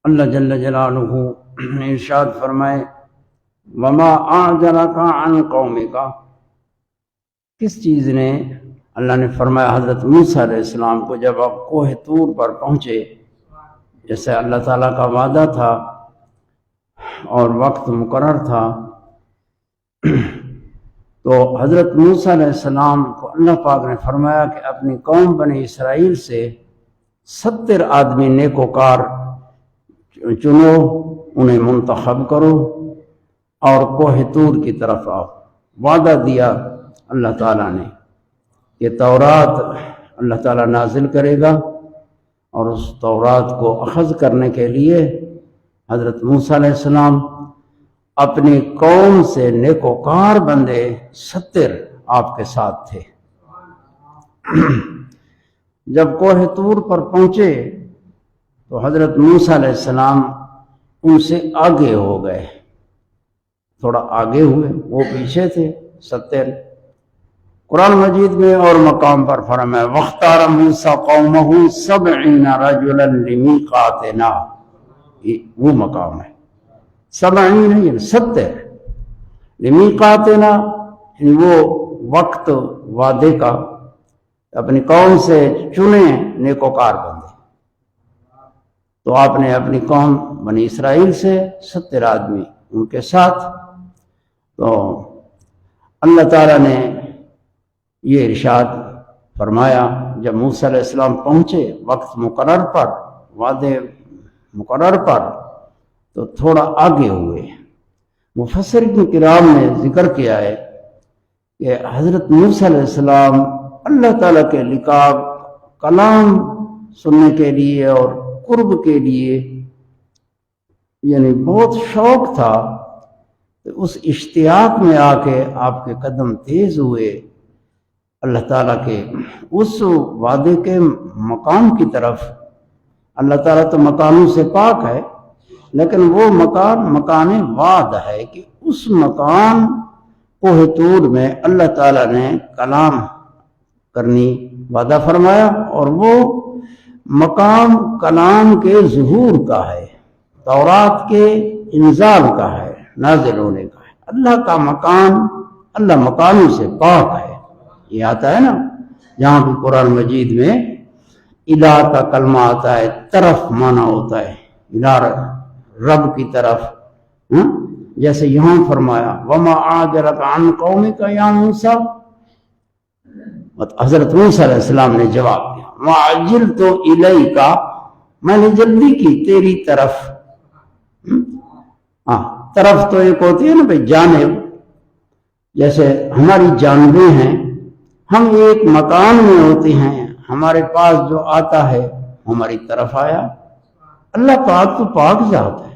اللہ جل جلالہ نے ارشاد فرمائے وما اعجلک عن قومک، کس چیز نے، اللہ نے فرمایا حضرت موسیٰ علیہ السلام کو جب آپ کوہ طور پر پہنچے، جیسے اللہ تعالیٰ کا وعدہ تھا اور وقت مقرر تھا، تو حضرت موسیٰ علیہ السلام کو اللہ پاک نے فرمایا کہ اپنی قوم بنی اسرائیل سے 70 آدمی نیکوکار چنو، انہیں منتخب کرو اور کوہ طور کی طرف آؤ۔ وعدہ دیا اللہ تعالیٰ نے کہ تورات اللہ تعالیٰ نازل کرے گا، اور اس تورات کو اخذ کرنے کے لیے حضرت موسیٰ علیہ السلام اپنی قوم سے نیکوکار بندے 70 آپ کے ساتھ تھے۔ جب کوہ طور پر پہنچے تو حضرت موسیٰ علیہ السلام ان سے آگے ہو گئے، تھوڑا آگے ہوئے، وہ پیچھے تھے 70۔ قرآن مجید میں اور مقام پر فرمایا وَاخْتَارَ مُوسَىٰ قَوْمَهُ 70 رَجُلًا لِمِيقَاتِنَا، وہ مقام ہے 70 نہیں 70 لِمِيقَاتِنَا، یعنی وہ وقت وعدے کا، اپنی قوم سے چنے نیکوکار بندے۔ تو آپ نے اپنی قوم بنی اسرائیل سے 70 آدمی ان کے ساتھ، تو اللہ تعالیٰ نے یہ ارشاد فرمایا جب موسیٰ علیہ السلام پہنچے وقت مقرر پر، وعدے مقرر پر، تو تھوڑا آگے ہوئے۔ مفسرین کرام نے ذکر کیا ہے کہ حضرت موسیٰ علیہ السلام اللہ تعالیٰ کے لقاب کلام سننے کے لیے اور قرب کے لیے یعنی بہت شوق تھا، اس اشتیاق میں آ کے آپ کے قدم تیز ہوئے اللہ تعالیٰ کے اس وعدے کے مقام کی طرف۔ اللہ تعالیٰ تو مکانوں سے پاک ہے، لیکن وہ مکان وعد ہے کہ اس مکان کوہ طور میں اللہ تعالیٰ نے کلام کرنی وعدہ فرمایا، اور وہ مقام کلام کے ظہور کا ہے، تورات کے انزال کا ہے، نازل ہونے کا ہے۔ اللہ کا مکان اللہ مکانوں سے پاک ہے، یہ آتا ہے نا جہاں بھی قرآن مجید میں الہ کا کلمہ آتا ہے، طرف معنی ہوتا ہے، الہ رب کی طرف، جیسے یہاں فرمایا وَمَا أَعْجَلَكَ عَنْ قَوْمِكَ يَا مُوسَىٰ، حضرت موسیٰ علیہ السلام نے جواب دیا وَعَجِّلْتُ إِلَيْكَ، میں نے جلدی کی تیری طرف۔ طرف تو ایک ہوتی ہے نا بھائی جانب، جیسے ہماری جانبیں ہیں، ہم ایک مکان میں ہوتے ہیں، ہمارے پاس جو آتا ہے ہماری طرف آیا۔ اللہ پاک تو پاک ذات ہے،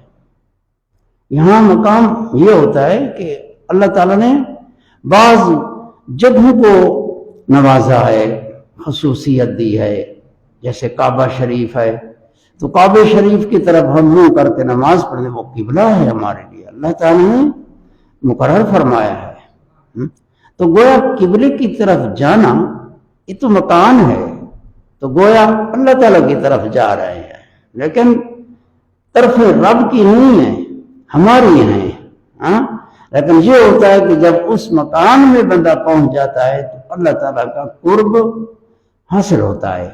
یہاں مقام یہ ہوتا ہے کہ اللہ تعالیٰ نے بعض جگہوں کو نوازا ہے، خصوصیت دی ہے، جیسے کعبہ شریف ہے، تو کعبہ شریف کی طرف ہم منہ کر کے نماز پڑھیں، وہ قبلہ ہے ہمارے لیے، اللہ تعالیٰ نے مقرر فرمایا ہے۔ تو گویا قبلے کی طرف جانا یہ تو مکان ہے، تو گویا اللہ تعالیٰ کی طرف جا رہے ہیں، لیکن طرف رب کی نہیں ہے، ہماری ہیں۔ لیکن یہ ہوتا ہے کہ جب اس مکان میں بندہ پہنچ جاتا ہے تو اللہ تعالیٰ کا قرب حاصل ہوتا ہے،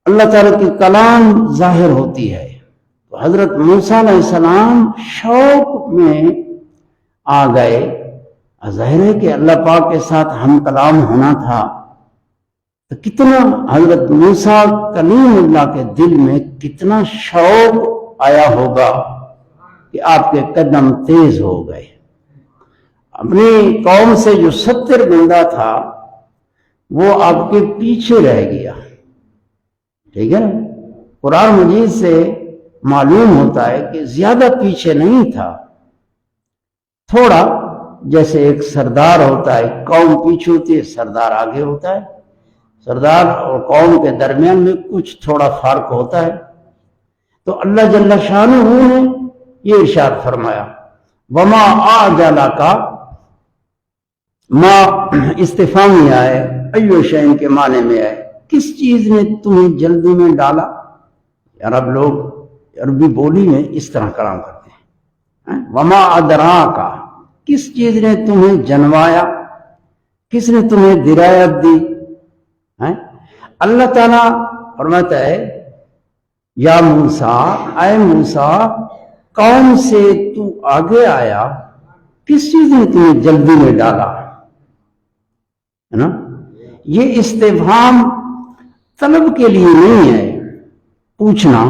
اللہ تعالیٰ کی کلام ظاہر ہوتی ہے۔ تو حضرت موسیٰ علیہ السلام شوق میں آ گئے، ظاہر ہے کہ اللہ پاک کے ساتھ ہم کلام ہونا تھا، تو کتنا حضرت موسیٰ کلیم اللہ کے دل میں کتنا شوق آیا ہوگا کہ آپ کے قدم تیز ہو گئے۔ اپنی قوم سے جو 70 بندہ تھا وہ آپ کے پیچھے رہ گیا، ٹھیک ہے نا؟ قرآن مجید سے معلوم ہوتا ہے کہ زیادہ پیچھے نہیں تھا، تھوڑا، جیسے ایک سردار ہوتا ہے، قوم پیچھے ہوتی ہے، سردار آگے ہوتا ہے، سردار اور قوم کے درمیان میں کچھ تھوڑا فرق ہوتا ہے۔ تو اللہ جل شانہ نے یہ ارشاد فرمایا وما اعجلک، ما استفہامی آئے، ایو شیء کے معنی میں آئے، کس چیز نے تمہیں جلدی میں ڈالا؟ یار اب لوگ عربی بولی میں اس طرح کلام کرتے ہیں. وما ادراکا، کس چیز نے تمہیں جنوایا، کس نے تمہیں درایت دی. اللہ تعالیٰ فرماتا ہے یا موسیٰ، اے موسیٰ قوم سے تو آگے آیا، کس چیز نے تمہیں جلدی میں ڈالا، ہے نا. یہ استفہام طلب کے لیے نہیں ہے، پوچھنا.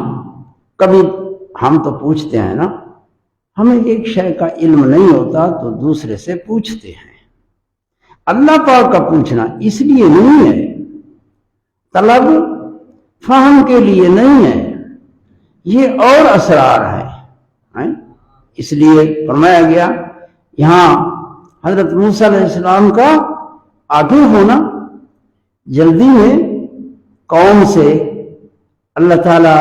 کبھی ہم تو پوچھتے ہیں نا، ہمیں ایک شے کا علم نہیں ہوتا تو دوسرے سے پوچھتے ہیں. اللہ پاک کا پوچھنا اس لیے نہیں ہے، طلب فہم کے لیے نہیں ہے، یہ اور اسرار ہے. اس لیے فرمایا گیا یہاں حضرت موسیٰ علیہ السلام کا آگے ہونا، جلدی میں قوم سے. اللہ تعالیٰ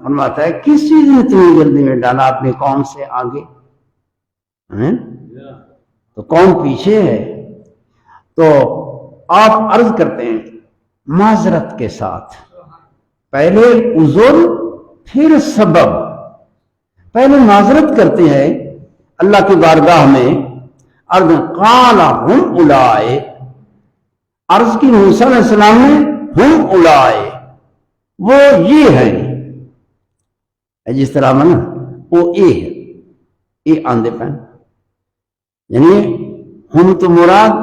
فرماتا ہے کس چیز نے تمہیں جلدی میں ڈالا اپنی قوم سے آگے. تو قوم پیچھے ہے، تو آپ عرض کرتے ہیں معذرت کے ساتھ، پہلے عذر پھر سبب. پہلے معذرت کرتے ہیں اللہ کی بارگاہ میں. عرض قال ہم اولائے، عرض کی موسیٰ علیہ السلام نے ہم اولائے، وہ یہ ہیں. جس طرح میں نا وہ اے ہے، اے آندے پہن، یعنی ہم تو مراد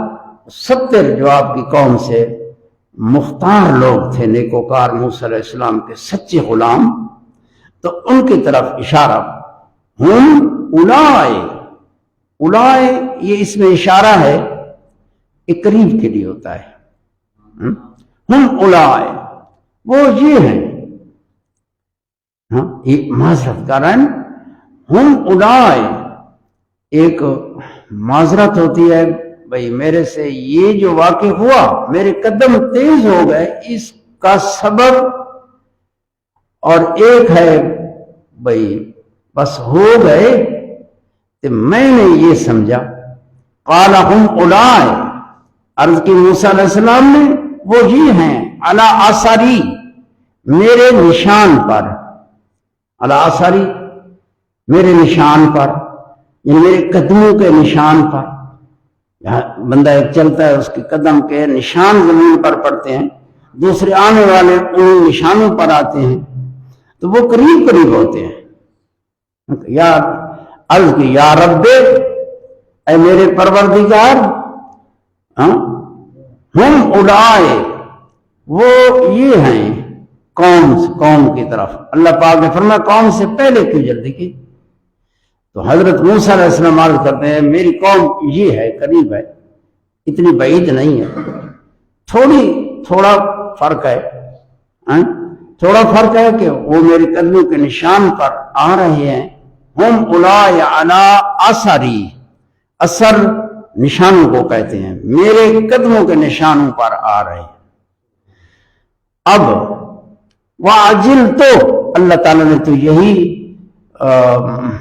70 جو آپ کی قوم سے مختار لوگ تھے، نیکوکار موسیٰ علیہ السلام کے سچے غلام، تو ان کی طرف اشارہ. ہم اولائے، اولائے یہ اس میں اشارہ ہے، ایک قریب کے لیے ہوتا ہے. ہم اولائے وہ یہ ہیں، یہ معذرت کا رن. ہم اولائے ایک معذرت ہوتی ہے، بھئی میرے سے یہ جو واقع ہوا، میرے قدم تیز ہو گئے، اس کا سبب. اور ایک ہے بھئی بس ہو گئے تو میں نے یہ سمجھا. قال ہم اولائے، عرض کی موسیٰ علیہ السلام نے وہ ہی ہیں، علی آثاری میرے نشان پر، علی آثاری میرے نشان پر، یعنی میرے قدموں کے نشان پر. بندہ ایک چلتا ہے، اس کے قدم کے نشان زمین پر پڑتے ہیں، دوسرے آنے والے ان نشانوں پر آتے ہیں، تو وہ قریب قریب ہوتے ہیں. یا عرض کی یا رب، اے میرے پروردگار، ہم اولائے وہ یہ ہیں، قوم کی طرف. اللہ پاک نے فرمایا قوم سے پہلے کیوں جلدی کی. تو حضرت موسیٰ علیہ السلام عرض کرتے ہیں میری قوم یہ ہے، قریب ہے، اتنی بعید نہیں ہے، تھوڑا فرق ہے. تھوڑا فرق ہے کہ وہ میرے قدموں کے نشان پر آ رہے ہیں. ہم اولائے علی آثاری، اثر نشانوں کو کہتے ہیں، میرے قدموں کے نشانوں پر آ رہے ہیں. اب وَعَجِلْتُ، اللہ تعالیٰ نے تو یہی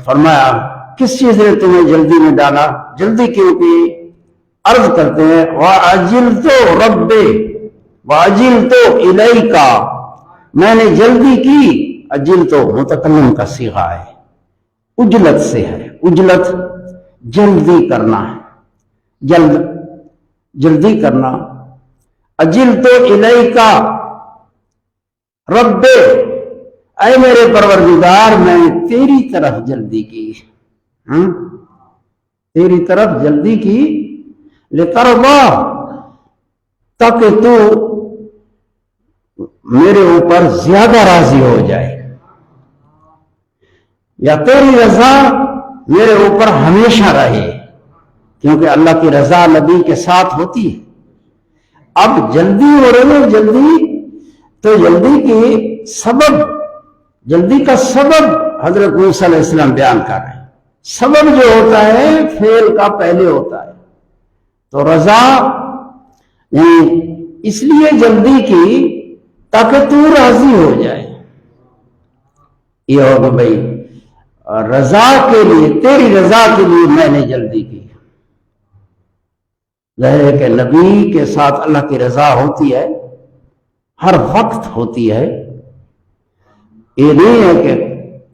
فرمایا کس چیز نے تمہیں جلدی میں ڈالا، جلدی کیوں کی. عرض کرتے ہیں وَعَجِلْتُ رَبِّ وَعَجِلْتُ إِلَيْكَ، میں نے جلدی کی. عجلتو متکلم کا صیغہ ہے، اجلت سے ہے. اجلت جلدی کرنا ہے، جلدی کرنا. عجلتو إِلَيْكَ رب، اے میرے پروردگار میں نے تیری طرف جلدی کی، تیری طرف جلدی کی. لترضا، تاکہ تو میرے اوپر زیادہ راضی ہو جائے، یا تیری رضا میرے اوپر ہمیشہ رہے، کیونکہ اللہ کی رضا نبی کے ساتھ ہوتی ہے. اب جلدی ہو رہی ہے، جلدی تو جلدی کی سبب، جلدی کا سبب حضرت موسیٰ علیہ السلام بیان کر رہے ہیں. سبب جو ہوتا ہے فعل کا پہلے ہوتا ہے، تو رضا یعنی اس لیے جلدی کی تاکہ تو راضی ہو جائے. یہ ہوگا بھائی رضا کے لیے، تیری رضا کے لیے میں نے جلدی کی. ظاہر ہے کہ نبی کے ساتھ اللہ کی رضا ہوتی ہے، ہر وقت ہوتی ہے. یہ نہیں ہے کہ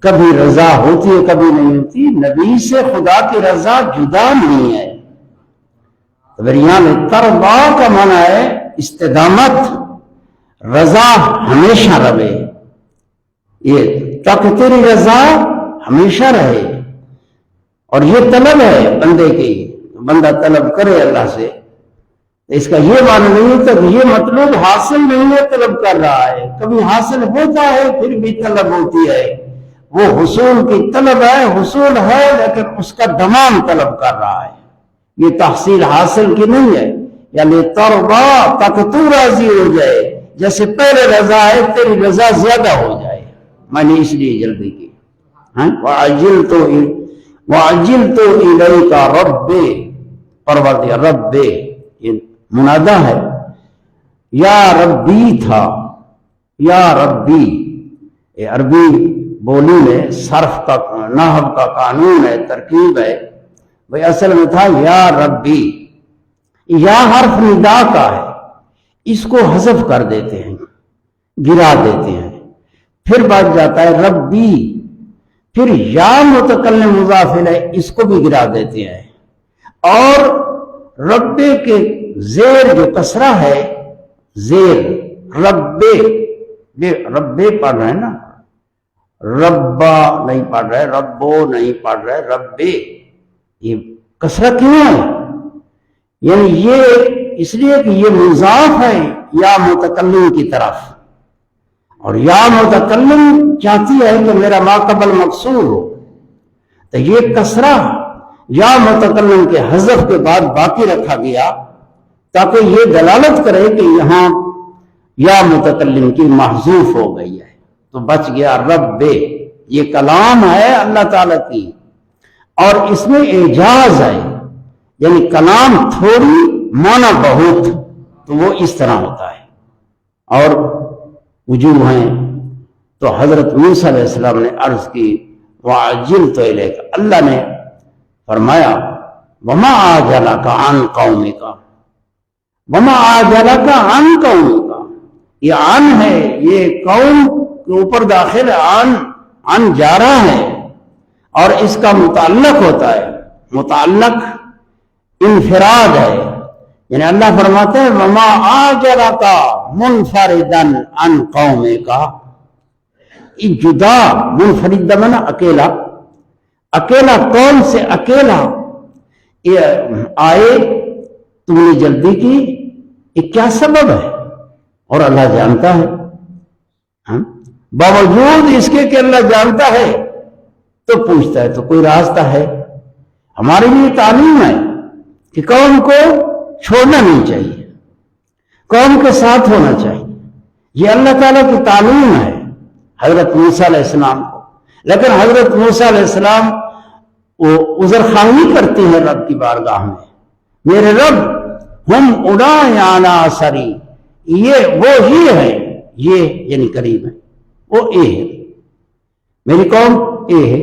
کبھی رضا ہوتی ہے کبھی نہیں ہوتی. نبی سے خدا کی رضا جدا نہیں ہے. تو پھر یہاں ترضا کا معنی ہے استدامت، رضا ہمیشہ رہے، یہ تک تیری رضا ہمیشہ رہے. اور یہ طلب ہے بندے کی، بندہ طلب کرے اللہ سے. اس کا یہ معنی نہیں ہوتا کہ یہ مطلب حاصل نہیں ہے طلب کر رہا ہے. کبھی حاصل ہوتا ہے پھر بھی طلب ہوتی ہے. وہ حصول کی طلب ہے، حصول ہے لیکن اس کا دمام طلب کر رہا ہے. یہ تحصیل حاصل کی نہیں ہے. یعنی ترضا تک تو راضی ہو جائے، جیسے پہلے رضا ہے تیری رضا زیادہ ہو جائے. میں نے اس لیے جلدی کی. وَعَجِلْتُ إِلَيْكَ رَبِّ، پروردگار رب یہ منادہ ہے. یا ربی تھا، یا ربی. یہ عربی بولی میں صرف کا نحو کا قانون ہے، ترکیب ہے. بھئی اصل میں تھا یا ربی. یا حرف ندا کا ہے، اس کو حذف کر دیتے ہیں، گرا دیتے ہیں، پھر بچ جاتا ہے ربی. پھر یا متکلم مضاف الیہ، اس کو بھی گرا دیتے ہیں. اور ربے کے زیر جو کسرہ ہے، زیر ربے، ربے پڑھ رہے ہیں نا، ربا نہیں پڑھ رہے، ربو نہیں پڑھ رہے، ربے. یہ کسرہ کیوں ہے؟ یعنی یہ اس لیے کہ یہ مضاف ہے یا متکلم کی طرف، اور یا متکلم چاہتی ہے کہ میرا ما قبل مکسور ہو. تو یہ کسرہ یا متکلم کے حذف کے بعد باقی رکھا گیا تاکہ یہ دلالت کرے کہ یہاں یا متکلم کی محذوف ہو گئی ہے. تو بچ گیا رب. یہ کلام ہے اللہ تعالیٰ کی، اور اس میں اعجاز ہے، یعنی کلام تھوڑی معنی بہت، تو وہ اس طرح ہوتا ہے. اور وجوہ ہیں. تو حضرت موسیٰ علیہ السلام نے عرض کی وَعَجِلْتُ إِلَيْكَ، اللہ نے فرمایا وَمَا أَعْجَلَكَ عَنْ قَوْمِكَ، وَمَا أَعْجَلَكَ عَنْ قَوْمِكَ. یہ عن ہے، یہ قوم کے اوپر داخل عن جا رہا ہے، اور اس کا متعلق ہوتا ہے، متعلق انفراد ہے. یعنی اللہ فرماتے ہیں وَمَا أَعْجَلَكَ مُنْفَرِدًا عَنْ قَوْمِكَ. یہ جدا، منفرد معنی اکیلا، اکیلا قوم سے اکیلا یہ آئے، تم نے جلدی کی، یہ کیا سبب ہے؟ اور اللہ جانتا ہے. باوجود اس کے کہ اللہ جانتا ہے تو پوچھتا ہے. تو کوئی راستہ ہے؟ ہمارے لیے تعلیم ہے کہ قوم کو چھوڑنا نہیں چاہیے، قوم کے ساتھ ہونا چاہیے. یہ اللہ تعالیٰ کی تعلیم ہے حضرت موسیٰ علیہ السلام کو. لیکن حضرت موسیٰ علیہ السلام وہ عذر خواہی کرتے ہیں رب کی بارگاہ میں. میرے رب ہم اڑائے آنا سری، یہ وہ ہی ہے، یہ یعنی قریب ہے، وہ اے ہے، میری قوم اے ہے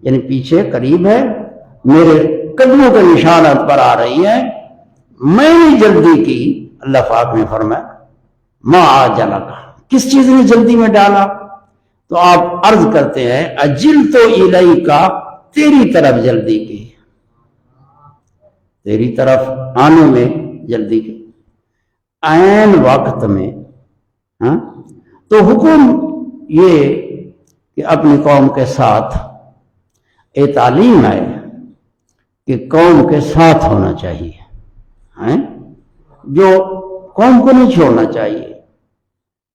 یعنی پیچھے قریب ہے، میرے قدموں کے نشانات پر آ رہی ہے، میں نے جلدی کی. اللہ پاک نے فرمایا ما آجلک، کس چیز نے جلدی میں ڈالا؟ تو آپ عرض کرتے ہیں اجلت الیک، تیری طرف جلدی کی، تیری طرف آنے میں جلدی کی، عین وقت میں. تو حکم یہ کہ اپنی قوم کے ساتھ، یہ تعلیم ہے کہ قوم کے ساتھ ہونا چاہیے، جو قوم کو نہیں چھوڑنا چاہیے.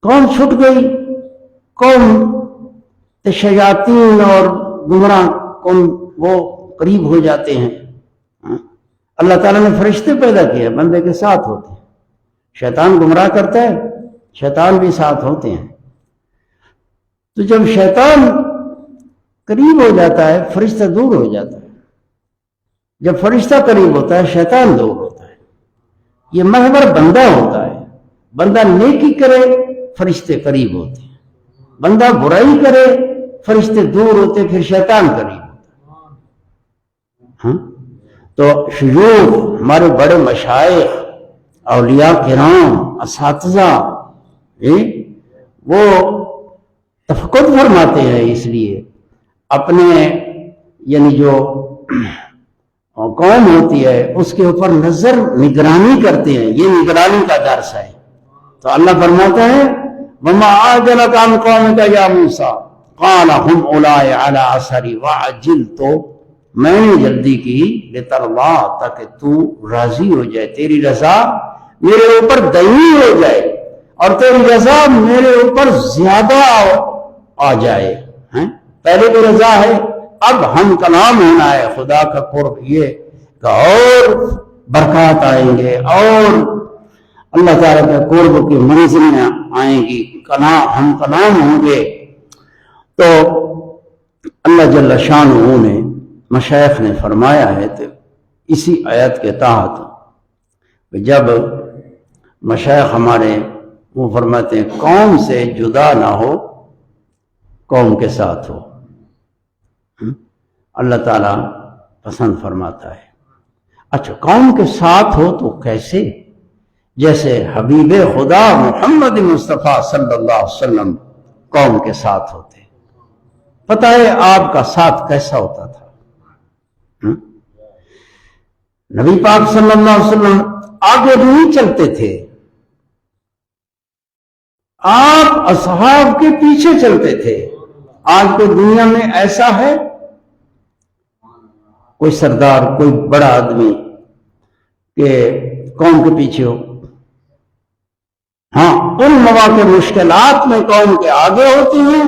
قوم چھٹ گئی، قوم شیاطین اور گمراہ قوم وہ قریب ہو جاتے ہیں. اللہ تعالیٰ نے فرشتے پیدا کیے، بندے کے ساتھ ہوتے ہیں. شیطان گمراہ کرتا ہے، شیطان بھی ساتھ ہوتے ہیں. تو جب شیطان قریب ہو جاتا ہے فرشتہ دور ہو جاتا ہے، جب فرشتہ قریب ہوتا ہے شیطان دور ہوتا ہے. یہ محور بندہ ہوتا ہے. بندہ نیکی کرے فرشتے قریب ہوتے ہیں، بندہ برائی کرے فرشتے دور ہوتے، پھر شیطان قریب ہوتا. تو شیوخ، ہمارے بڑے مشائخ، اولیاء کرام، اساتذہ، وہ تفقد فرماتے ہیں اس لیے اپنے یعنی جو قوم ہوتی ہے اس کے اوپر نظر نگرانی کرتے ہیں، یہ نگرانی کا درس ہے۔ تو اللہ فرماتا ہے وَمَا عَجَلَكَ عَنْ قَوْمِكَ يَا مُوسَىٰ قَالَ هُمْ أُولَٰئِكَ عَلَىٰ أَثَرِي وَعَجِلْتُ، میں نے جلدی کی لِتَرْضَىٰ تاکہ تو راضی ہو جائے، تیری رضا میرے اوپر دائمی ہو جائے اور تیری رضا میرے اوپر زیادہ آ جائے۔ پہلے تو رضا ہے، اب ہم کلام ہونا ہے، خدا کا قرب یہ کہ اور برکات آئیں گے اور اللہ تعالیٰ کے قرب کی منزلیں آئیں گی، ہم کلام ہوں گے۔ تو اللہ جل شانہ نے مشائخ نے فرمایا ہے تو اسی آیت کے تحت جب مشائخ ہمارے وہ فرماتے ہیں قوم سے جدا نہ ہو، قوم کے ساتھ ہو، اللہ تعالیٰ پسند فرماتا ہے۔ اچھا قوم کے ساتھ ہو تو کیسے؟ جیسے حبیب خدا محمد مصطفیٰ صلی اللہ علیہ وسلم قوم کے ساتھ ہوتے، پتہ ہے آپ کا ساتھ کیسا ہوتا تھا؟ نبی پاک صلی اللہ علیہ وسلم آگے نہیں چلتے تھے، آپ اصحاب کے پیچھے چلتے تھے۔ آج تو دنیا میں ایسا ہے کوئی سردار کوئی بڑا آدمی کہ قوم کے پیچھے ہو، ہاں ان مواقع مشکلات میں قوم کے آگے ہوتے ہیں،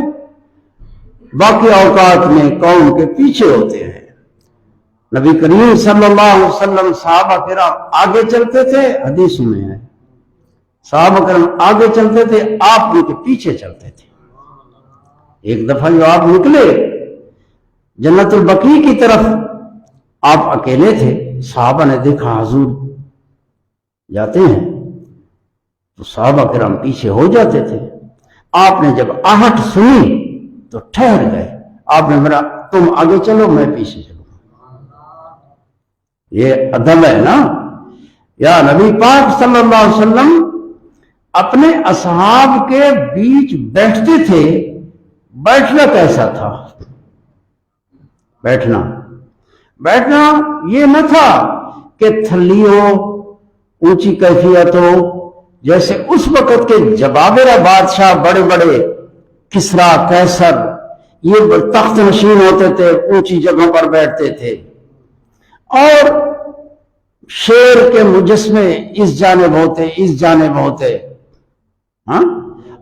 باقی اوقات میں قوم کے پیچھے ہوتے ہیں۔ نبی کریم صلی اللہ علیہ وسلم صحابہ کرام آگے چلتے تھے، حدیث میں ہے صحابہ کرام آگے چلتے تھے، آپ ان کے پیچھے چلتے تھے۔ ایک دفعہ جو آپ نکلے جنت البقیع کی طرف، آپ اکیلے تھے، صحابہ نے دیکھا حضور جاتے ہیں تو صحابہ کرام پیچھے ہو جاتے تھے۔ آپ نے جب آہٹ سنی تو ٹھہر گئے، آپ نے میرا تم آگے چلو میں پیچھے چلوں، یہ ادب ہے نا۔ یا نبی پاک صلی اللہ علیہ وسلم اپنے اصحاب کے بیچ بیٹھتے تھے، بیٹھنا کیسا تھا؟ بیٹھنا یہ نہ تھا کہ تھلی ہو، اونچی کیفیت ہو، جیسے اس وقت کے جبابرہ بادشاہ بڑے بڑے کسریٰ قیصر یہ تخت نشین ہوتے تھے، اونچی جگہوں پر بیٹھتے تھے، اور شیر کے مجسمے اس جانب ہوتے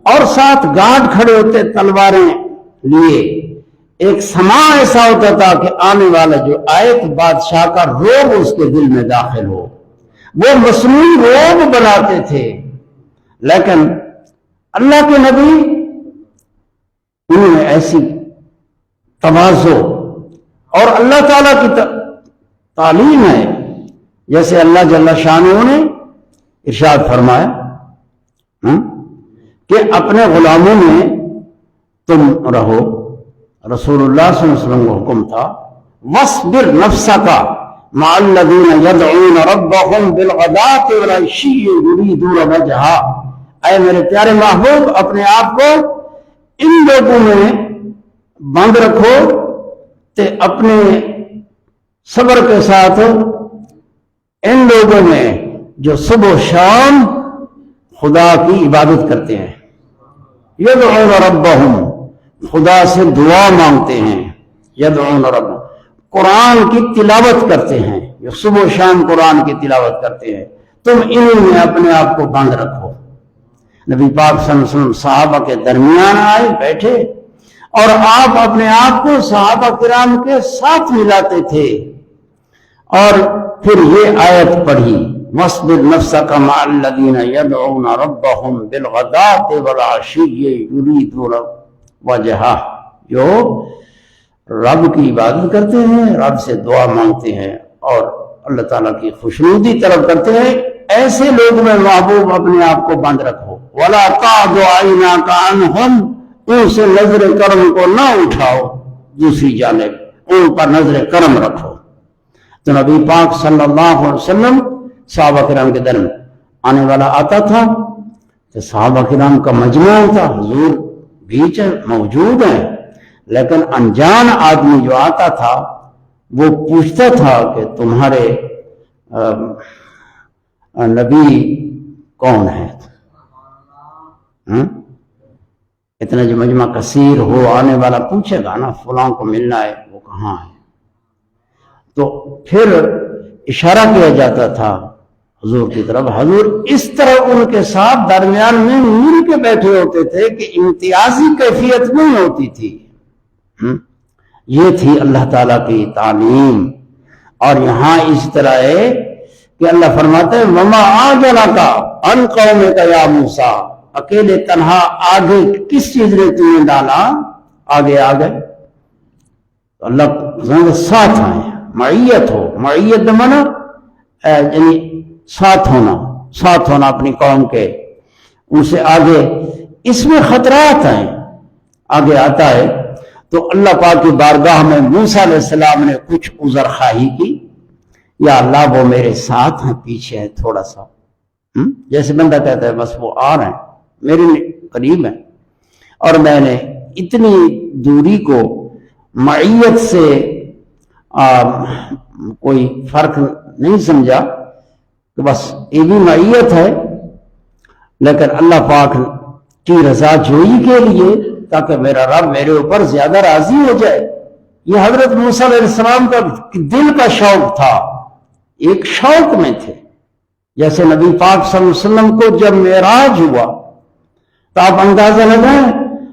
اور ساتھ گارڈ کھڑے ہوتے تلواریں لیے۔ ایک سما ایسا ہوتا تھا کہ آنے والا جو آئے تو بادشاہ کا روب اس کے دل میں داخل ہو، وہ مصنوعی روب بناتے تھے۔ لیکن اللہ کے نبی انہوں نے ایسی تواضع اور اللہ تعالیٰ کی تعلیم ہے، جیسے اللہ جل شانہ نے ارشاد فرمایا کہ اپنے غلاموں میں تم رہو، رسول اللہ صلی اللہ علیہ وسلم کا حکم تھا وَاصْبِرْ نَفْسَكَ مَعَ الَّذِينَ يَدْعُونَ رَبَّهُمْ بِالْغَدَاةِ وَالْعَشِيِّ يُرِيدُونَ وَجْهَهُ، اے میرے پیارے محبوب اپنے آپ کو ان لوگوں میں بند رکھو تے اپنے صبر کے ساتھ ان لوگوں میں جو صبح و شام خدا کی عبادت کرتے ہیں، یدعون ربہم خدا سے دعا مانگتے ہیں، یدعون ربہم قرآن کی تلاوت کرتے ہیں، جو صبح و شام قرآن کی تلاوت کرتے ہیں، تم انہی میں اپنے آپ کو بند رکھو۔ نبی پاک صلی اللہ علیہ وسلم صحابہ کے درمیان آئے بیٹھے اور آپ اپنے آپ کو صحابہ کرام کے ساتھ ملاتے تھے، اور پھر یہ آیت پڑھی وَاصْبِرْ نَفْسَكَ مَعَ الَّذِينَ يَدْعُونَ رَبَّهُمْ بِالْغَدَاةِ وَالْعَشِيِّ يُرِيدُونَ وَجْهَهُ، جو رب کی عبادت کرتے ہیں، رب سے دعا مانگتے ہیں اور اللہ تعالیٰ کی خوشنودی طلب کرتے ہیں، ایسے لوگ میں محبوب اپنے آپ کو بند رکھو۔ وَلَا تَعْدُ عَيْنَاكَ عَنْهُمْ، ان سے نظر کرم کو نہ اٹھاؤ، دوسری جانب ان پر نظر کرم رکھو۔ تو نبی پاک صلی اللہ علیہ وسلم صحابہ کرام کے درمیان آنے والا آتا تھا تو صحابہ کرام کا مجمع تھا، حضور بیچ موجود ہیں، لیکن انجان آدمی جو آتا تھا وہ پوچھتا تھا کہ تمہارے نبی کون ہے؟ اتنا جو مجمع کثیر ہو آنے والا پوچھے گا نا فلاں کو ملنا ہے، وہ کہاں ہے؟ تو پھر اشارہ کیا جاتا تھا حضور کی طرف. حضور اس طرح ان کے ساتھ درمیان میں مل کے بیٹھے ہوتے تھے کہ امتیازی کیفیت نہیں ہوتی تھی. یہ تھی اللہ تعالیٰ کی تعلیم. اور یہاں اس طرح ہے کہ اللہ فرماتے ہیں وَمَا أَعْجَلَكَ عَنْ قَوْمِكَ يَا مُوسَىٰ، اکیلے تنہا آگے کس چیز نے تمہیں ڈالا؟ آگے آ گئے. تو اللہ ساتھ آئے، معیت ہو. معیت مانا یعنی ساتھ ہونا اپنی قوم کے، ان سے آگے. اس میں خطرات ہیں، آگے آتا ہے. تو اللہ پاک کی بارگاہ میں موسیٰ علیہ السلام نے کچھ عذر خواہی کی، یا اللہ وہ میرے ساتھ ہیں، پیچھے ہیں تھوڑا سا. جیسے بندہ کہتا ہے بس وہ آ رہے ہیں، میرے قریب ہیں، اور میں نے اتنی دوری کو معیت سے کوئی فرق نہیں سمجھا کہ بس یہ بھی معیت ہے، لیکن اللہ پاک کی رضا جوئی کے لیے، تاکہ میرا رب میرے اوپر زیادہ راضی ہو جائے. یہ حضرت موسیٰ علیہ السلام کا دل کا شوق تھا، ایک شوق میں تھے. جیسے نبی پاک صلی اللہ علیہ وسلم کو جب معراج ہوا تو آپ اندازہ لگائیں،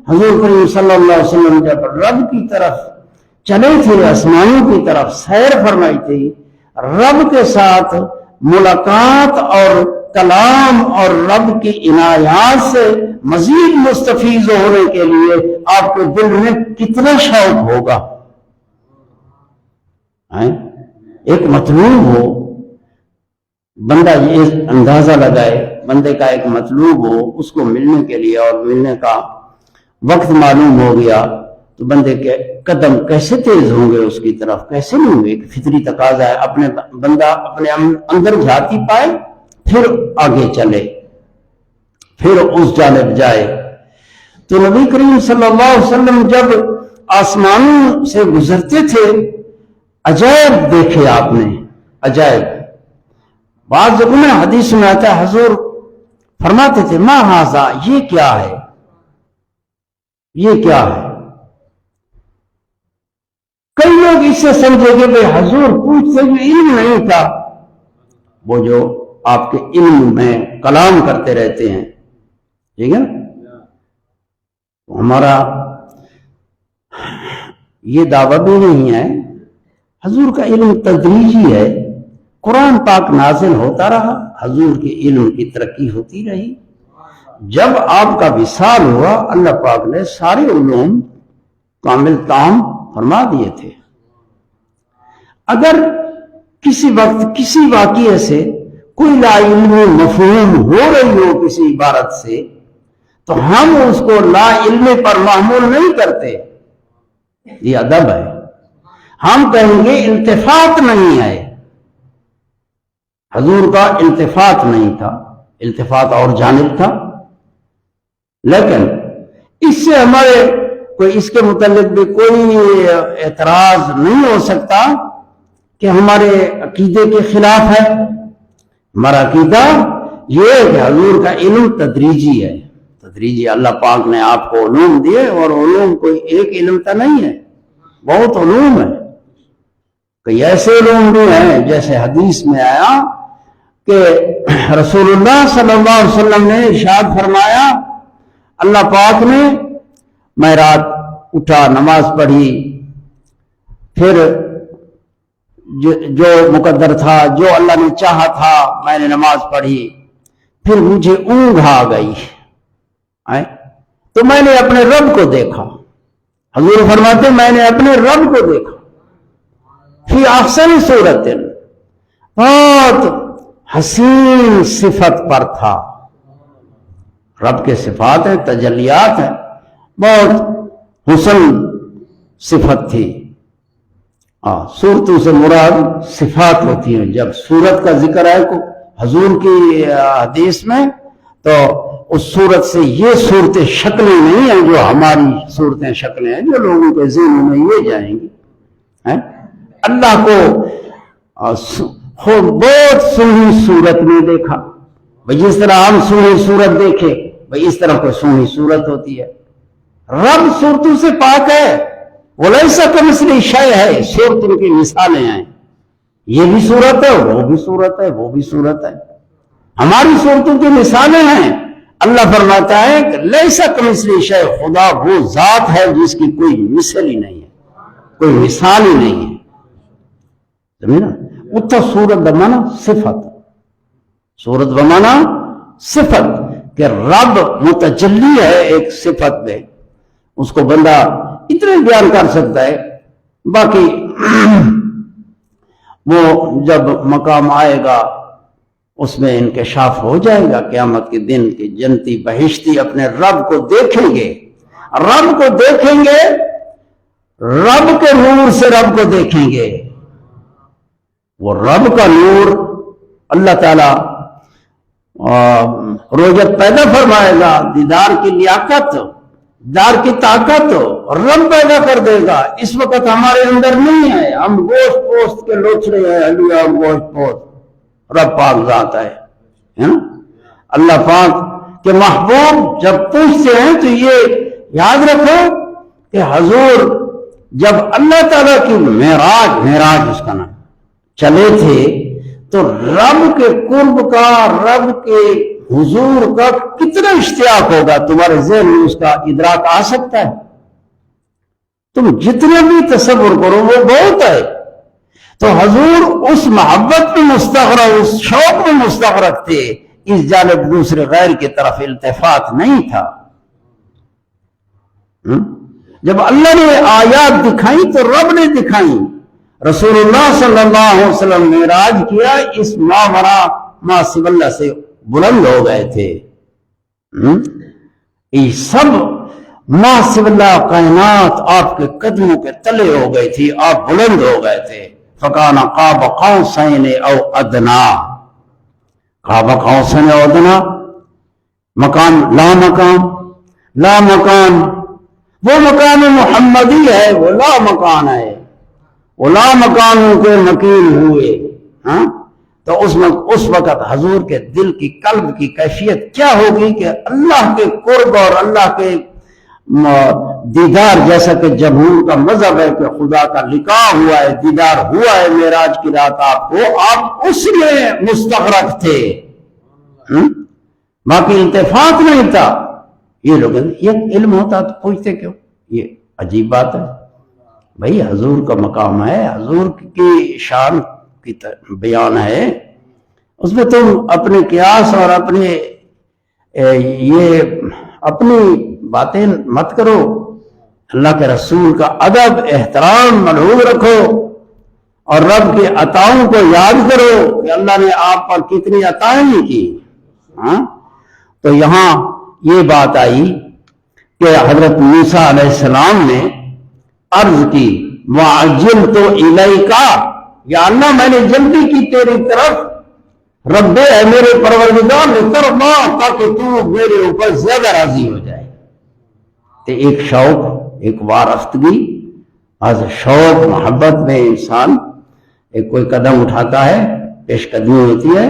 حضور کریم صلی اللہ علیہ وسلم جب رب کی طرف چلے تھے، آسمانوں کی طرف سیر فرمائی تھی، رب کے ساتھ ملاقات اور کلام اور رب کی عنایات سے مزید مستفیض ہونے کے لیے آپ کے دل میں کتنا شوق ہوگا. ایک مطلوب ہو، بندہ یہ اندازہ لگائے، بندے کا ایک مطلوب ہو، اس کو ملنے کے لیے اور ملنے کا وقت معلوم ہو گیا تو بندے کے قدم کیسے تیز ہوں گے اس کی طرف، کیسے نہیں ہوں گے. ایک فطری تقاضا ہے، بندہ اپنے اندر جھانکی پائے پھر آگے چلے، پھر اس جانب جائے. تو نبی کریم صلی اللہ علیہ وسلم جب آسمانوں سے گزرتے تھے، عجائب دیکھے آپ نے، عجائب. بعض جگہوں میں حدیث میں آتا ہے حضور فرماتے تھے ما ھذا، یہ کیا ہے، یہ کیا ہے. کئی لوگ اس سے سمجھے گے کہ حضور پوچھتے جو علم نہیں تھا، وہ جو آپ کے علم میں کلام کرتے رہتے ہیں، ٹھیک ہے نا. ہمارا یہ دعویٰ بھی نہیں ہے. حضور کا علم تدریجی ہے، قرآن پاک نازل ہوتا رہا، حضور کے علم کی ترقی ہوتی رہی. جب آپ کا وصال ہوا، اللہ پاک نے سارے علوم کامل تام فرما دیے تھے. اگر کسی وقت کسی واقعے سے کوئی لا علمی مفہوم ہو رہی ہو کسی عبارت سے، تو ہم اس کو لا علمی پر محمول نہیں کرتے. یہ ادب ہے. ہم کہیں گے التفات نہیں ہے. حضور کا التفات نہیں تھا، التفات اور جانب تھا. لیکن اس سے ہمارے کوئی اس کے متعلق بھی کوئی اعتراض نہیں ہو سکتا کہ ہمارے عقیدے کے خلاف ہے. ہمارا عقیدہ یہ ہے کہ حضور کا علم تدریجی ہے. تدریجی اللہ پاک نے آپ کو علوم دیے، اور علوم کوئی ایک علم تو نہیں ہے، بہت علوم ہے. کئی ایسے علوم بھی ہیں جیسے حدیث میں آیا کہ رسول اللہ صلی اللہ علیہ وسلم نے ارشاد فرمایا، اللہ پاک نے میں رات اٹھا، نماز پڑھی، پھر جو مقدر تھا، جو اللہ نے چاہا تھا، میں نے نماز پڑھی، پھر مجھے اونگ آ گئی تو میں نے اپنے رب کو دیکھا. حضور فرماتے میں نے اپنے رب کو دیکھا فی احسن صورت، بہت حسین صفت پر تھا. رب کے صفات ہیں، تجلیات ہیں، بہت حسن صفت تھی. صورتوں سے مراد صفات ہوتی ہیں. جب صورت کا ذکر ہے حضور کی حدیث میں تو اس صورت سے یہ صورتیں شکلیں نہیں ہیں جو ہماری صورتیں شکلیں ہیں جو لوگوں کے ذہنوں میں یہ جائیں گی. اللہ کو بہت سونی صورت میں دیکھا. بھئی جس طرح ہم سونی صورت دیکھے بھئی اس طرح کوئی سونی صورت ہوتی ہے. رب صورتوں سے پاک ہے. وَلَيْسَ كَمِثْلِهِ شَيْءٌ ہے. صورتوں کی مثالیں ہیں. یہ بھی صورت ہے, وہ بھی صورت ہے, وہ بھی صورت ہے. ہماری صورتوں کی مثالیں ہیں. اللہ فرماتا ہے کہ لَيْسَ كَمِثْلِهِ شَيْءٌ, خدا وہ ذات ہے جس کی کوئی مثل ہی نہیں ہے, کوئی مثال ہی نہیں ہے. سمجھے نا. اتھا صورت بمانا صفت, صورت بمانا صفت, کہ رب متجلی ہے ایک صفت میں. اس کو بندہ اتنے بیان کر سکتا ہے. باقی وہ جب مقام آئے گا اس میں انکشاف ہو جائے گا. قیامت کے دن کی جنتی بہشتی اپنے رب کو دیکھیں گے, رب کو دیکھیں گے, رب کے نور سے رب کو دیکھیں گے. وہ رب کا نور اللہ تعالی روزت پیدا فرمائے گا, دیدار کی لیاقت, دیدار کی طاقت رب پیدا کر دے گا. اس وقت ہمارے اندر نہیں ہے, ہم گوشت پوست کے لوچڑے ہیں, ہلیا گوشت پوست. رب پاک ذات ہے. اللہ پاک کے محبوب جب پوچھتے ہیں تو یہ یاد رکھو کہ حضور جب اللہ تعالیٰ کی معراج اس کا نام چلے تھے تو رب کے قرب کا, رب کے حضور کا کتنا اشتیاق ہوگا. تمہارے ذہن میں اس کا ادراک آ سکتا ہے. تم جتنے بھی تصور کرو وہ بہت ہے. تو حضور اس محبت میں مستغرق, اس شوق میں مستغرق تھے. اس جانب دوسرے غیر کی طرف التفات نہیں تھا. جب اللہ نے آیات دکھائی تو رب نے دکھائی. رسول اللہ صلی اللہ علیہ وسلم معراج کیا, اس ماورا ما سوی اللہ سے بلند ہو گئے تھے. یہ سب ما سوی اللہ کائنات آپ کے قدموں کے تلے ہو گئی تھی, آپ بلند ہو گئے تھے. فَقَانَ قَابَ قَوْسَيْنِ اَوْ أَدْنَا, قَابَ قَوْسَيْنِ اَوْ أَدْنَا, مقام لا مقام, لا مکان وہ مقام محمدی ہے, وہ لا مکان ہے. وہ لا مکانوں کے مکین ہوئے. تو اس وقت حضور کے دل کی, قلب کی کیفیت کیا ہوگی کہ اللہ کے قرب اور اللہ کے دیدار, جیسا کہ جمہور کا مذہب ہے کہ خدا کا لقاء ہوا ہے, دیدار ہوا ہے معراج کی رات آپ کو, آپ اس میں مستغرق تھے, باقی التفات نہیں تھا. یہ لوگ یہ علم ہوتا تو پوچھتے کیوں؟ یہ عجیب بات ہے. بھئی حضور کا مقام ہے, حضور کی شان کی بیان ہے, اس میں تم اپنے قیاس اور اپنے یہ اپنی باتیں مت کرو. اللہ کے رسول کا ادب احترام ملحوظ رکھو اور رب کے عطاؤں کو یاد کرو کہ اللہ نے آپ پر کتنی عطائیں کی. تو یہاں یہ بات آئی کہ حضرت موسیٰ علیہ السلام نے عرض کی وَعَجِلْتُ إِلَيْكَ, یا اللہ میں نے جلدی کی تیری طرف. رب ہے میرے پروردگار لترضا, تاکہ تو میرے اوپر زیادہ راضی ہو جائے. تو ایک شوق, ایک وارفتگی, آج شوق محبت میں انسان ایک کوئی قدم اٹھاتا ہے, پیش قدمی ہوتی ہے,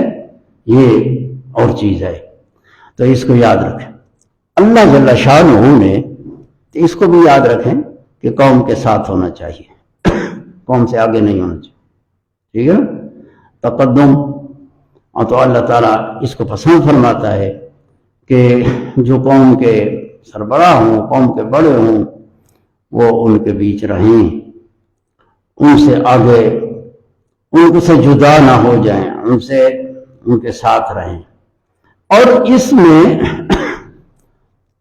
یہ اور چیز ہے. تو اس کو یاد رکھیں. اللہ جل شانہ نے اس کو بھی یاد رکھیں کہ قوم کے ساتھ ہونا چاہیے, قوم سے آگے نہیں ہونا چاہیے. ٹھیک ہے, تقدم. اور تو اللہ تعالیٰ اس کو پسند فرماتا ہے کہ جو قوم کے سربراہ ہوں, قوم کے بڑے ہوں, وہ ان کے بیچ رہیں, ان سے آگے, ان سے جدا نہ ہو جائیں, ان کے ساتھ رہیں. اور اس میں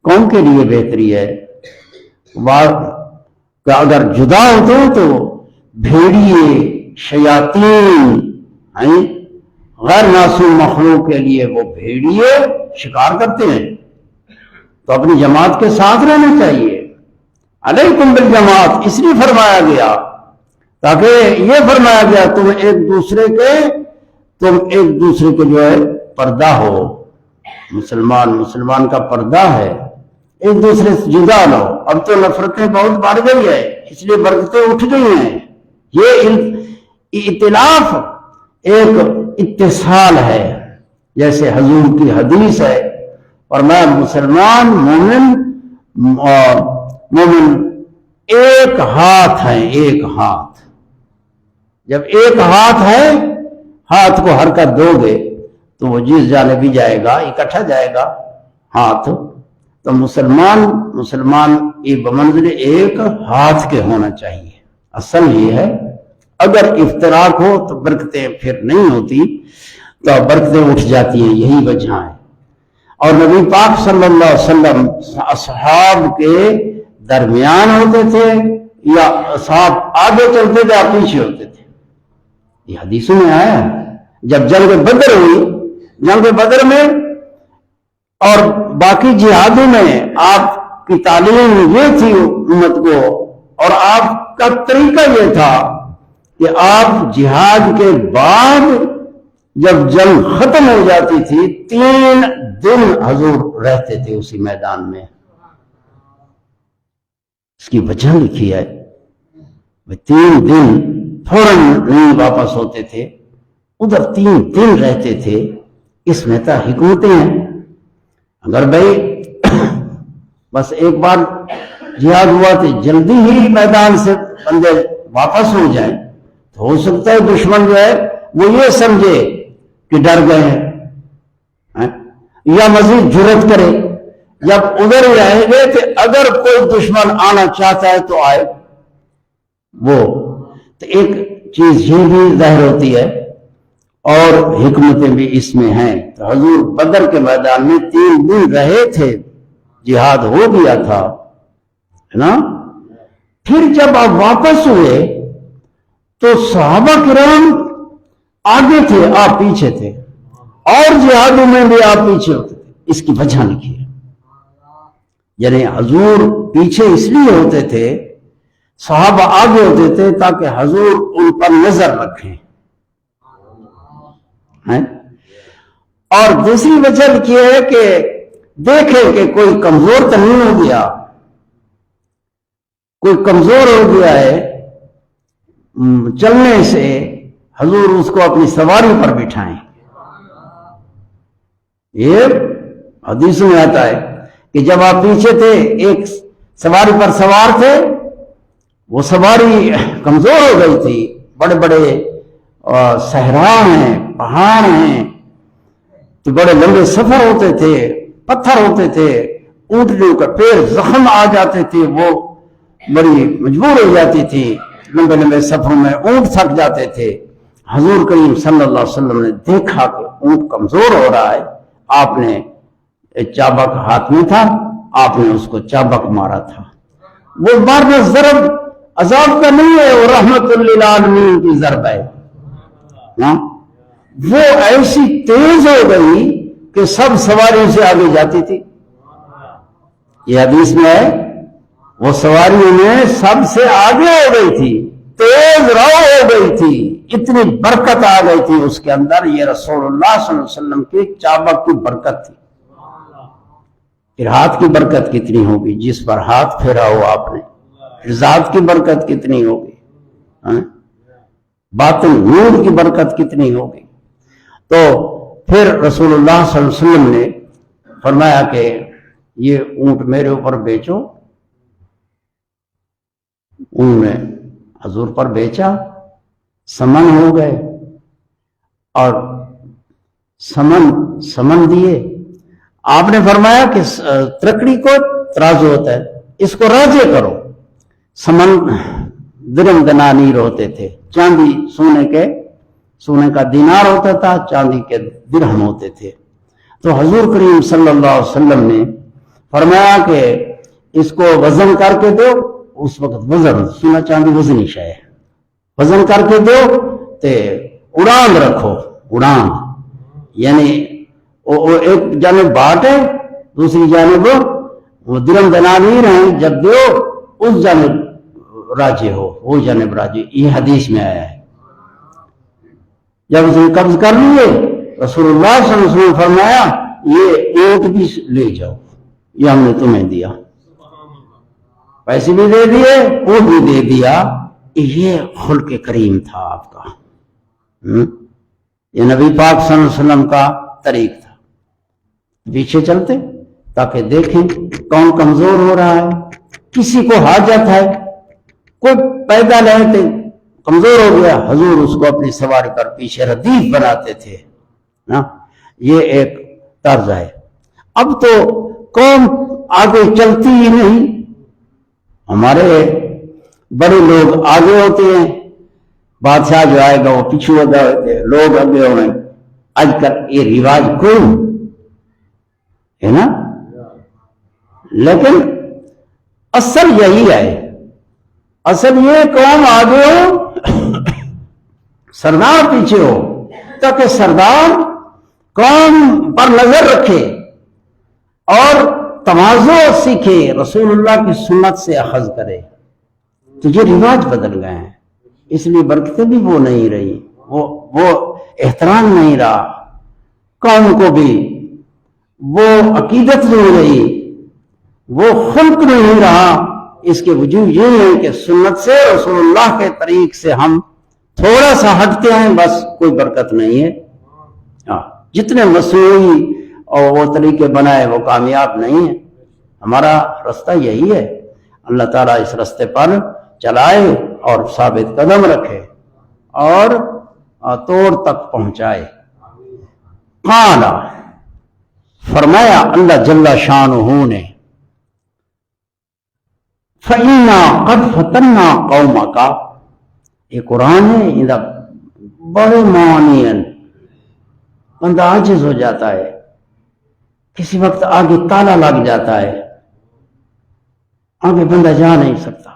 قوم کے لیے بہتری ہے کہ اگر جدا ہوتے ہو تو بھیڑیے, شیاطین, غیر معصوم مخلوق کے لیے وہ بھیڑیے شکار کرتے ہیں, تو اپنی جماعت کے ساتھ رہنا چاہیے. علیکم بالجماعت اس لیے فرمایا گیا تاکہ یہ فرمایا گیا تم ایک دوسرے کے جو ہے پردہ ہو, مسلمان کا پردہ ہے، ایک دوسرے سے جدا لو. اب تو نفرتیں بہت بڑھ گئی ہے، اس لیے برکتیں اٹھ گئی ہیں. یہ ائتلاف ایک اتصال ہے، جیسے حضور کی حدیث ہے، اور میں مسلمان مومن ایک ہاتھ ہیں. ایک ہاتھ، جب ایک ہاتھ ہے، ہاتھ کو حرکت دو گے تو وہ جس جانب بھی جائے گا اکٹھا جائے گا ہاتھ. تو مسلمان یہ بمنزل ایک ہاتھ کے ہونا چاہیے. اصل یہ ہے، اگر افتراق ہو تو برکتیں پھر نہیں ہوتی، تو برکتیں اٹھ جاتی ہیں. یہی وجہ ہے. اور نبی پاک صلی اللہ علیہ وسلم اصحاب کے درمیان ہوتے تھے، یا اصحاب آگے چلتے تھے یا پیچھے ہوتے تھے. یہ حدیثوں میں آیا ہے. جب جنگ بدر ہوئی، جنگ بدر میں اور باقی جہادوں میں آپ کی تعلیم یہ تھی امت کو، اور آپ کا طریقہ یہ تھا کہ آپ جہاد کے بعد جب جنگ ختم ہو جاتی تھی 3 دن حضور رہتے تھے اسی میدان میں. اس کی وجہ لکھی ہے، 3 دن فوراً نہیں واپس ہوتے تھے، ادھر 3 دن رہتے تھے. اس میں تو حکمتیں ہیں. اگر بھائی بس ایک بار جہاد ہوا تو جلدی ہی میدان سے بندے واپس ہو جائیں، تو ہو سکتا ہے دشمن جو ہے وہ یہ سمجھے کہ ڈر گئے ہیں، یا مزید جرات کرے. جب ادھر ہی رہیں گے کہ اگر کوئی دشمن آنا چاہتا ہے تو آئے. وہ تو ایک چیز یہ بھی ظاہر ہوتی ہے، اور حکمتیں بھی اس میں ہیں. تو حضور بدر کے میدان میں 3 دن رہے تھے، جہاد ہو گیا تھا، ہے نا. پھر جب آپ واپس ہوئے تو صحابہ کرام آگے تھے، آپ پیچھے تھے، اور جہادوں میں بھی آپ پیچھے ہوتے تھے. اس کی وجہ لکھی ہے. یعنی حضور پیچھے اس لیے ہوتے تھے، صحابہ آگے ہوتے تھے تاکہ حضور ان پر نظر رکھیں. اور دوسری وجہ یہ ہے کہ دیکھیں کہ کوئی کمزور تو نہیں ہو گیا، کوئی کمزور ہو گیا ہے چلنے سے، حضور اس کو اپنی سواری پر بٹھائیں. یہ حدیث میں آتا ہے کہ جب آپ پیچھے تھے، ایک سواری پر سوار تھے، وہ سواری کمزور ہو گئی تھی. بڑے بڑے صحرا ہیں، پہاڑ ہیں، تو بڑے لمبے سفر ہوتے تھے، پتھر ہوتے تھے، اونٹنیوں کا پیر زخم آ جاتے تھے، وہ بڑی مجبور ہو جاتی تھی. لمبے لمبے سفروں میں اونٹ تھک جاتے تھے. حضور کریم صلی اللہ علیہ وسلم نے دیکھا کہ اونٹ کمزور ہو رہا ہے. آپ نے ایک چابک ہاتھ میں تھا، آپ نے اس کو چابک مارا تھا. وہ مارنا ضرب عذاب کا نہیں ہے، وہ رحمت للعالمین کی ضرب ہے. وہ ایسی تیز ہو گئی کہ سب سواریوں سے آگے جاتی تھی. یہ حدیث میں ہے، وہ سواریوں میں سب سے آگے ہو گئی تھی، تیز رو ہو گئی تھی. اتنی برکت آ گئی تھی اس کے اندر. یہ رسول اللہ صلی اللہ علیہ وسلم کی چابک کی برکت تھی. پھر ہاتھ کی برکت کتنی ہوگی جس پر ہاتھ پھیرا ہو آپ نے، پھر ذات کی برکت کتنی ہوگی، باطن نور کی برکت کتنی ہوگی. تو پھر رسول اللہ صلی اللہ علیہ وسلم نے فرمایا کہ یہ اونٹ میرے اوپر بیچو. انہوں نے حضور پر بیچا، سمن ہو گئے، اور سمن دیے. آپ نے فرمایا کہ ترکڑی کو ترازو ہوتا ہے، اس کو راجے کرو. سمن درم دنانیر ہوتے تھے، چاندی سونے کا دینار ہوتا تھا، چاندی کے درہم ہوتے تھے. تو حضور کریم صلی اللہ علیہ وسلم نے فرمایا کہ اس کو وزن کر کے دو. اس وقت وزن، سونا چاندی وزنی شے ہے، وزن کر کے دو تے اڑان رکھو. اڑان یعنی ایک جانب باٹ ہے، دوسری جانب وہ درم دنانیر ہیں. جب دو اس جانب راجے ہو، وہ جانب راجے. یہ حدیث میں آیا ہے. جب اسے قبض کر لیے، رسول اللہ صلی اللہ علیہ وسلم نے فرمایا یہ اونٹ بھی لے جاؤ، یہ ہم نے تمہیں دیا، پیسے بھی دے دیے، اونٹ بھی دے دیا۔ یہ خلق کریم تھا آپ کا، یہ نبی پاک صلی اللہ علیہ وسلم کا طریق تھا۔ پیچھے چلتے تاکہ دیکھیں کون کمزور ہو رہا ہے، کسی کو حاجت ہے، کوئی پیدل ہے تو کمزور ہو گیا، حضور اس کو اپنی سواری کر پیچھے ردیف بناتے تھے نا، یہ ایک طرز ہے۔ اب تو قوم آگے چلتی ہی نہیں، ہمارے بڑے لوگ آگے ہوتے ہیں، بادشاہ جو آئے گا وہ پیچھے ہو جائے، لوگ آگے ہو رہے ہیں۔ آج کل یہ رواج کوئی ہے نا، لیکن اصل یہی ہے، اصل یہ قوم آگے ہو سردار پیچھے ہو، تاکہ سردار قوم پر نظر رکھے اور تواضع سیکھے، رسول اللہ کی سنت سے اخذ کرے۔ تو یہ رواج بدل گئے ہیں، اس لیے برکتیں بھی وہ نہیں رہی، وہ احترام نہیں رہا، قوم کو بھی وہ عقیدت نہیں رہی، وہ خلق نہیں رہا۔ اس کے وجود یہ ہے کہ سنت سے، رسول اللہ کے طریق سے ہم تھوڑا سا ہٹتے ہیں، بس کوئی برکت نہیں ہے۔ جتنے مصنوعی اور وہ طریقے بنائے وہ کامیاب نہیں ہیں۔ ہمارا رستہ یہی ہے، اللہ تعالیٰ اس رستے پر چلائے اور ثابت قدم رکھے اور توڑ تک پہنچائے۔ قال، فرمایا اللہ جل شانہ نے، فَإِنَّا قَدْ فَتَنَّا قَوْمَكَ، یہ قرآن ہے، یہ بڑے معنی ہیں، بندہ عاجز ہو جاتا ہے، کسی وقت آگے تالا لگ جاتا ہے، آگے بندہ جا نہیں سکتا،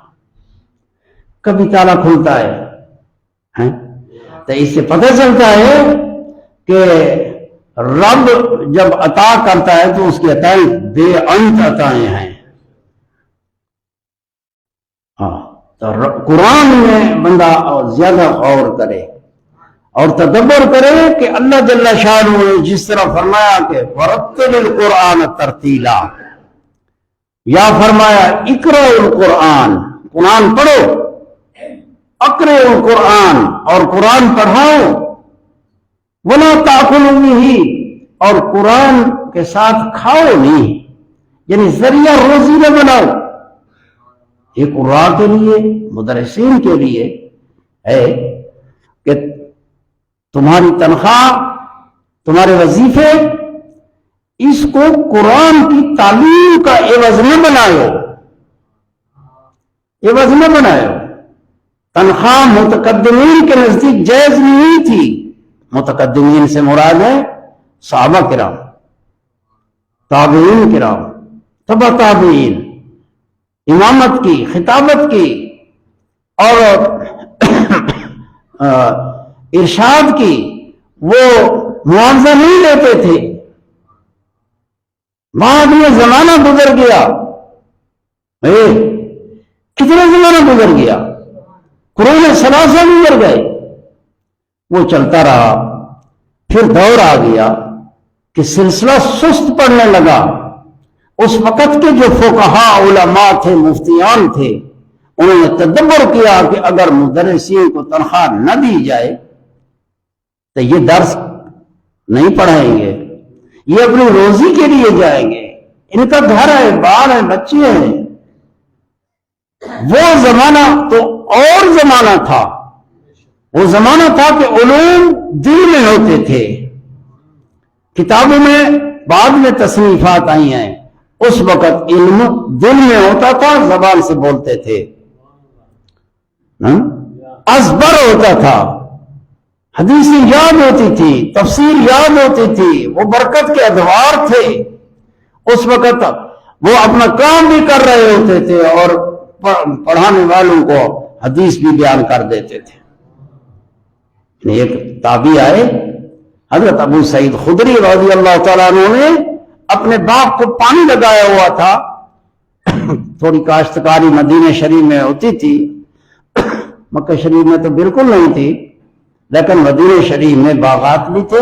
کبھی تالا کھلتا ہے، تو اس سے پتہ چلتا ہے کہ رب جب عطا کرتا ہے تو اس کی عطائیں بے انت عطائیں ہیں۔ تو قرآن میں بندہ زیادہ غور کرے اور تدبر کرے کہ اللہ جل شانہ نے جس طرح فرمایا کہ وَرَتِّلِ الْقُرْآنَ تَرْتِیلًا، یا فرمایا اقرأ القرآن، قرآن پڑھو، اقرأ القرآن، اور قرآن پڑھاؤ، وَلَا تَأْكُلُوا بِهِ، اور قرآن کے ساتھ کھاؤ نہیں، یعنی ذریعہ روزی نہ بناؤ۔ یہ قرآن کے لیے، مدرسین کے لیے ہے کہ تمہاری تنخواہ، تمہارے وظیفے، اس کو قرآن کی تعلیم کا عوض نہ بناؤ، عوض نہ بناؤ۔ تنخواہ متقدمین کے نزدیک جائز نہیں تھی، متقدمین سے مراد ہے صحابہ کرام، تابعین کرام، تبع تابعین، امامت کی، خطابت کی اور ارشاد کی، وہ معاوضہ نہیں لیتے تھے۔ بعد میں زمانہ گزر گیا، کتنا زمانہ گزر گیا، قرون ثلاثہ گزر گئے، وہ چلتا رہا، پھر دور آ گیا کہ سلسلہ سست پڑنے لگا۔ اس وقت کے جو فقہاء، علماء تھے، مفتیان تھے، انہوں نے تدبر کیا کہ اگر مدرسین کو تنخواہ نہ دی جائے تو یہ درس نہیں پڑھائیں گے، یہ اپنی روزی کے لیے جائیں گے، ان کا گھر ہے، بال ہے، بچے ہیں۔ وہ زمانہ تو اور زمانہ تھا، وہ زمانہ تھا کہ علوم دل میں ہوتے تھے، کتابوں میں بعد میں تصنیفات آئی ہیں، اس وقت علم دل میں ہوتا تھا، زبان سے بولتے تھے، ازبر ہوتا تھا، حدیثیں یاد ہوتی تھی، تفسیر یاد ہوتی تھی، وہ برکت کے ادوار تھے۔ اس وقت وہ اپنا کام بھی کر رہے ہوتے تھے اور پڑھانے والوں کو حدیث بھی بیان کر دیتے تھے۔ ایک تابعی آئے، حضرت ابو سعید خدری رضی اللہ تعالیٰ عنہ نے اپنے باغ کو پانی لگایا ہوا تھا، تھوڑی کاشتکاری مدینہ شریف میں ہوتی تھی، مکہ شریف میں تو بالکل نہیں تھی، لیکن مدینہ شریف میں باغات بھی تھے،